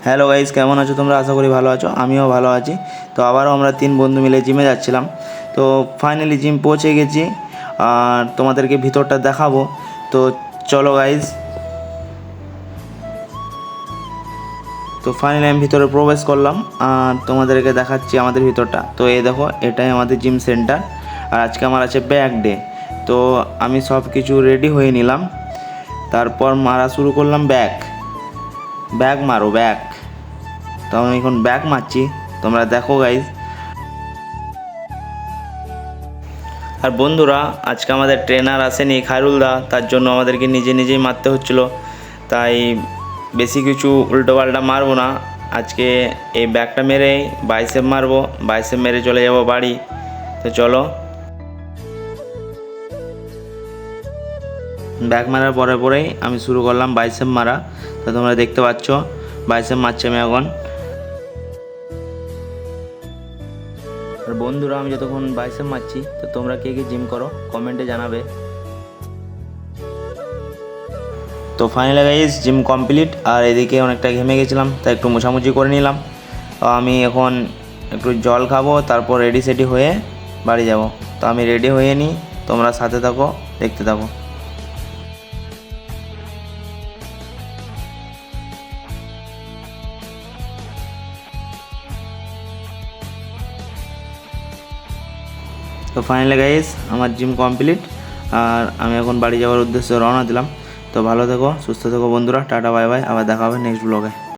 Hello guys, কেমন আছো তোমরা? আশা করি ভালো আছো, আমিও ভালো আছি। তো আবারও আমরা 3 বন্ধু মিলে জিমে যাচ্ছিলাম। তো ফাইনালি জিম পৌঁছে গেছি আর তোমাদেরকে ভিতরটা দেখাবো। তো চলো গাইস। তো ফাইনালি আমি ভিতরে প্রবেশ করলাম আর তোমাদেরকে দেখাচ্ছি আমাদের ভিতরটা। তো এই দেখো, এটাই আমাদের জিম সেন্টার। আর আজকে আমার আছে ব্যাক ডে। তো আমি সব কিছু রেডি হয়ে নিলাম, তারপর মারা শুরু করলাম ব্যাক মারো ব্যাক। তো আমি এখন ব্যাক মারছি, তোমরা দেখো গাইজ। আর বন্ধুরা, আজকে আমাদের ট্রেনার আসেনি খায়রুলদা, তার জন্য আমাদেরকে নিজেই মারতে হচ্ছিলো। তাই বেশি কিছু উল্টোপাল্টা মারবো না, আজকে এই ব্যাকটা মেরে বাইসেপ মারবো, বাইসেপ মেরে চলে যাব বাড়ি। তো চলো। ব্যাক মারার পরেই আমি শুরু করলাম বাইসেপ মারা। তো তোমরা দেখতে পাচ্ছ বাইসেপ মারছি আমি এখন। আর বন্ধুরা, আমি যতক্ষণ বাইসেপ মারছি, তো তোমরা কে জিম করো কমেন্টে জানাবে। তো ফাইনালি গাইস, জিম কমপ্লিট। আর এদিকে অনেকটা ঘেমে গেছিলাম, তাই একটু মোছামুছি করে নিলাম। তো আমি এখন একটু জল খাবো, তারপর রেডি সেডি হয়ে বাড়ি যাব। তো আমি রেডি হয়ে নিই, তোমরা সাথে থাকো, দেখতে থাকো। তো ফাইনালি গাইস, আমার জিম কমপ্লিট আর আমি এখন বাড়ি যাওয়ার উদ্দেশ্যে রওনা দিলাম। তো ভালো থেকো, সুস্থ থেকো বন্ধুরা, টাটা বাই বাই, আবার দেখা হবে নেক্সট ব্লগে।